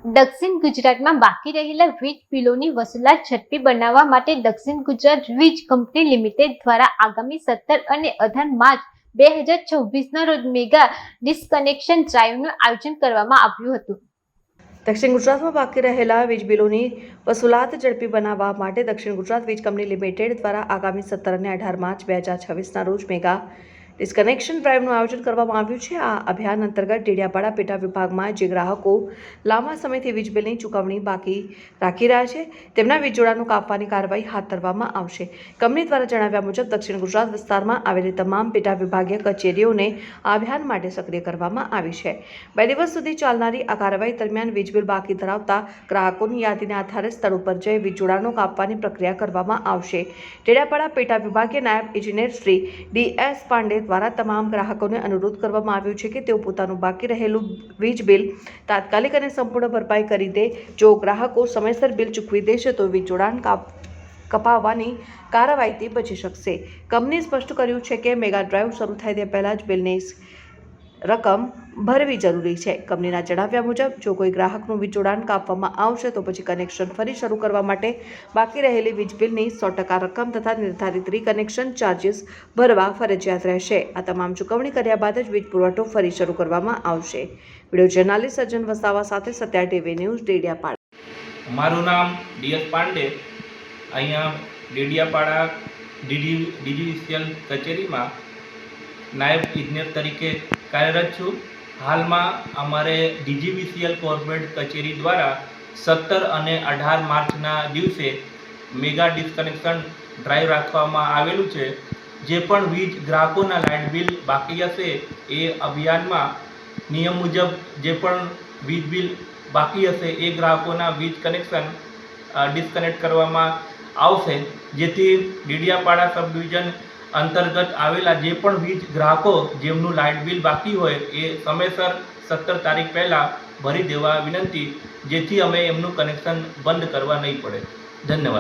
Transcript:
દક્ષિણ ગુજરાતમાં બાકી રહેલા વીજ બિલોની વસૂલાત ઝડપી બનાવવા માટે દક્ષિણ ગુજરાત વીજ કંપની લિમિટેડ દ્વારા આગામી 17 અને 18 માર્ચ 2026ના રોજ મેગા ડિસ્કનેક્શન ડ્રાઈવનું આયોજન કરવામાં આવ્યું હતું। દક્ષિણ ગુજરાતમાં બાકી રહેલા વીજ બિલોની વસૂલાત ઝડપી બનાવવા માટે દક્ષિણ ગુજરાત વીજ કંપની લિમિટેડ દ્વારા આગામી 17 અને 18 માર્ચ 2026ના રોજ મેગા ડિસ્કનેક્શન ડ્રાઈવનું આયોજન કરવામાં આવ્યું છે। આ અભિયાન અંતર્ગત ડેડિયાપાડા પેટા વિભાગમાં જે ગ્રાહકો લાંબા સમયથી વીજ બિલની ચૂકવણી બાકી રાખી રહ્યા છે તેમના વીજ જોડાણો કાપવાની કાર્યવાહી હાથ ધરવામાં આવશે। કંપની દ્વારા જણાવ્યા મુજબ દક્ષિણ ગુજરાત વિસ્તારમાં આવેલી તમામ પેટા વિભાગીય કચેરીઓને આ અભિયાન માટે સક્રિય કરવામાં આવી છે। 2 દિવસ સુધી ચાલનારી આ કાર્યવાહી દરમિયાન વીજ બિલ બાકી ધરાવતા ગ્રાહકોની યાદીને આધારે સ્થળ ઉપર જઈ વીજ જોડાણો કાપવાની પ્રક્રિયા કરવામાં આવશે। ડેડિયાપાડા પેટા વિભાગીય નાયબ ઇજનેર શ્રી DS પાંડે દ્વારા તમામ ગ્રાહકોને અનુરોધ કરવામાં આવ્યો છે કે તેઓ પોતાનું બાકી રહેલું વીજ બિલ તાત્કાલિક અને સંપૂર્ણ ભરપાઈ કરી દે। જો ગ્રાહકો સમયસર બિલ ચૂકવી દેશે તો વીજ જોડાણ કપાવવાની કાર્યવાહીથી બચી શકશે। કંપનીએ સ્પષ્ટ કર્યું છે કે મેગા ડ્રાઈવ શરૂ થાય તે પહેલા જ બિલની રકમ ભરવી જરૂરી છે। કંપનીના જણાવ્યા મુજબ જો કોઈ ગ્રાહકનું વીજ જોડાણ કાપવામાં આવશે તો પછી કનેક્શન ફરી શરૂ કરવા માટે બાકી રહેલી વીજ બિલની 100% રકમ તથા નિર્ધારિત રીકનેક્શન ચાર્જીસ ભરવા ફરજિયાત રહેશે। આ તમામ ચૂકવણી કર્યા બાદ જ વીજ પુરવઠો ફરી શરૂ કરવામાં આવશે। વિડીયો જર્નાલિસ્ટ સજ્જન વસાવા સાથે સત્યા ટીવી ન્યૂઝ ડેડિયાપાડા। મારું નામ DS પાંડે, અહીંયા ડેડિયાપાડા ડીજીવીસીએલ કચેરીમાં નાયબ ઇજનેર તરીકે કાર્યરત છું। હાલમાં અમારે ડીજીવીસીએલ કોર્પોરેટ કચેરી દ્વારા 17 અને 18 માર્ચના દિવસે મેગા ડિસ્કનેક્શન ડ્રાઈવ રાખવામાં આવેલું છે। જે પણ વીજ ગ્રાહકોના લાઇટ બિલ બાકી હશે એ અભિયાનમાં નિયમ મુજબ જે પણ વીજ બિલ બાકી હશે એ ગ્રાહકોના વીજ કનેક્શન ડિસ્કનેક્ટ કરવામાં આવશે, જેથી ડેડિયાપાડા સબ ડિવિઝન અંતર્ગત આવેલા જે પણ વીજ ગ્રાહકો જેમનું લાઇટ બિલ બાકી હોય એ સમયસર 17 તારીખ પહેલાં ભરી દેવા વિનંતી, જેથી અમે એમનું કનેક્શન બંધ કરવા નહીં પડે। ધન્યવાદ।